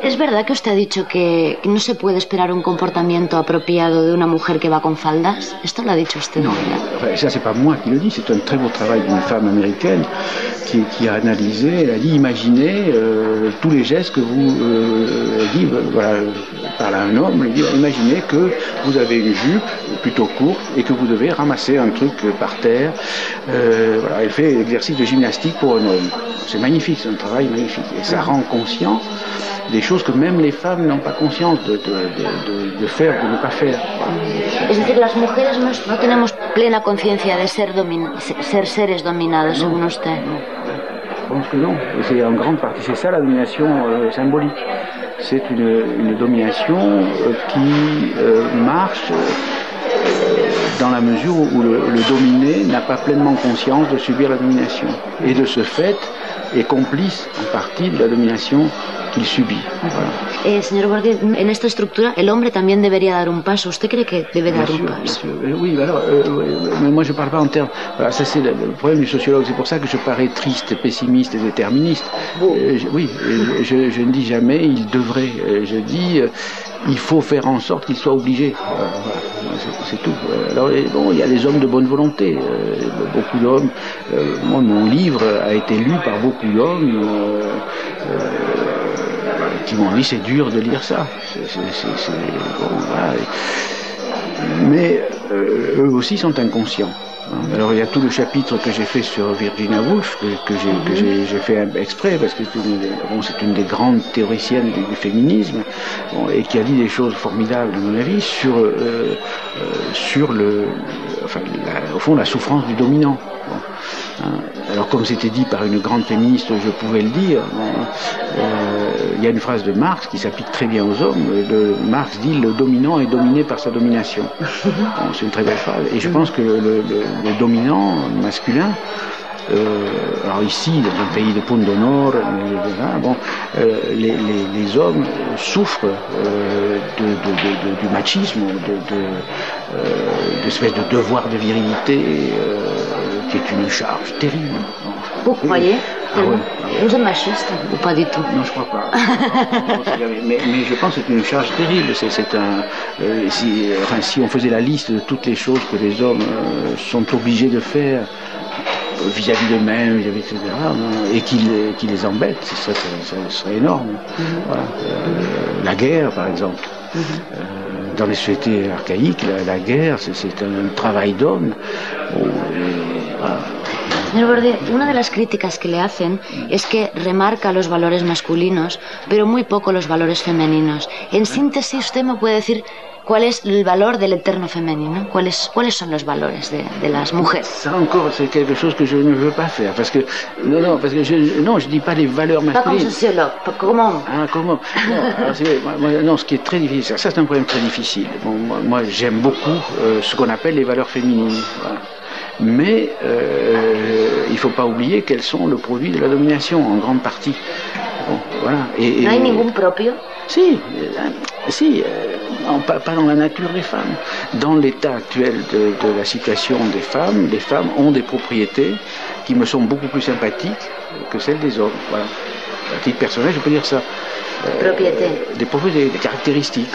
¿Es verdad que usted ha dicho que no se puede esperar un comportamiento apropiado de una mujer que va con faldas? ¿Esto lo ha dicho usted? Non, enfin, ça c'est pas moi qui le dis, c'est un très beau travail d'une femme américaine qui a analysé, elle a dit imaginez tous les gestes que vous dit, voilà, parle à un homme, il dit imaginez que vous avez une jupe plutôt courte et que vous devez ramasser un truc par terre. Voilà, elle fait l'exercice de gymnastique pour un homme. C'est magnifique, c'est un travail magnifique et ça rend conscient des choses que même les femmes n'ont pas conscience de faire ou de ne pas faire. Es decir, las mujeres no tenemos plena conciencia de ser seres dominados, según usted. Non, je pense que non. Et c'est en grande partie, c'est ça la domination symbolique. C'est une domination qui marche dans la mesure où le dominé n'a pas pleinement conscience de subir la domination. Et de ce fait, est complice en partie de la domination qu'il subit. Voilà. Señor Bourdieu, en esta estructura, el hombre también debería dar un paso. ¿Usted cree que debe dar un paso? Oui, alors, mais moi je ne parle pas en termes... Voilà, ça c'est le problème du sociologue, c'est pour ça que je parais triste, pessimiste et déterministe. Oui, je ne dis jamais il devrait, je dis il faut faire en sorte qu'il soit obligé. Voilà, c'est tout. Alors bon, il y a des hommes de bonne volonté, beaucoup d'hommes. Moi, mon livre a été lu par beaucoup d'hommes qui m'ont dit c'est dur de lire ça. Bon, voilà. Mais eux aussi sont inconscients. Alors il y a tout le chapitre que j'ai fait sur Virginia Woolf, que j'ai fait exprès, parce que c'est une des grandes théoriciennes du féminisme, et qui a dit des choses formidables, à mon avis, sur au fond, la souffrance du dominant. Alors comme c'était dit par une grande féministe, je pouvais le dire, il y a une phrase de Marx qui s'applique très bien aux hommes. Marx dit le dominant est dominé par sa domination. Bon, c'est une très belle phrase. Et je pense que le dominant masculin, alors ici, dans un pays de Punto Nord, bon, les hommes souffrent du machisme, d'espèce de devoir de virilité qui est une charge terrible. Vous croyez? Vous êtes machiste ou pas du tout? Non, je crois pas. mais je pense que c'est une charge terrible. Si on faisait la liste de toutes les choses que les hommes sont obligés de faire vis-à-vis d'eux-mêmes, etc., et qui les embêtent, ça serait énorme. Voilà. La guerre, par exemple. Dans les sociétés archaïques, la guerre, c'est un travail d'homme. Voilà. Señor Bourdieu, una de las críticas que le hacen es que remarca los valores masculinos, pero muy poco los valores femeninos. En síntesis, usted me puede decir cuál es el valor del eterno femenino, cuáles son los valores de las mujeres. Ça encore, c'est quelque chose que je ne veux pas faire, parce que je dis pas les valeurs masculines. Pas comme sociologue, comment? Ah, comment? Non, ce qui est très difficile, ça c'est un problème très difficile. Bon, moi j'aime beaucoup ce qu'on appelle les valeurs féminines. Voilà. Mais il ne faut pas oublier qu'elles sont le produit de la domination, en grande partie. Bon, voilà. ¿No hay ningún propio? Si, pas dans la nature des femmes. Dans l'état actuel de la situation des femmes ont des propriétés qui me sont beaucoup plus sympathiques que celles des hommes. Voilà. À titre personnel, je peux dire ça. Des propriétés, des caractéristiques.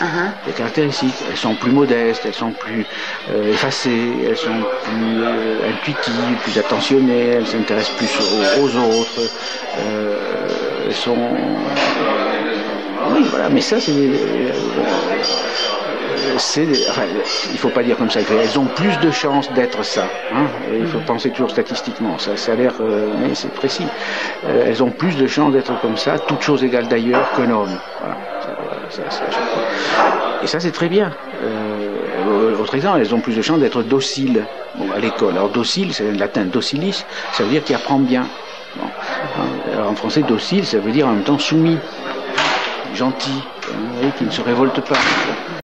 Des caractéristiques. Elles sont plus modestes, elles sont plus effacées, elles sont plus intuitives, plus attentionnées, elles s'intéressent plus aux autres. Elles sont... Oui, voilà, mais ça, il ne faut pas dire comme ça. Elles ont plus de chances d'être ça. Hein, et il faut penser toujours statistiquement. Ça a l'air, mais c'est précis. Elles ont plus de chances d'être comme ça, toutes choses égales d'ailleurs, qu'un homme. Voilà. Et ça, c'est très bien. Autre exemple, elles ont plus de chances d'être dociles à l'école. Alors, docile, c'est le latin docilis, ça veut dire qui apprend bien. Bon. Alors, en français, docile, ça veut dire en même temps soumis, gentil, qui ne se révolte pas.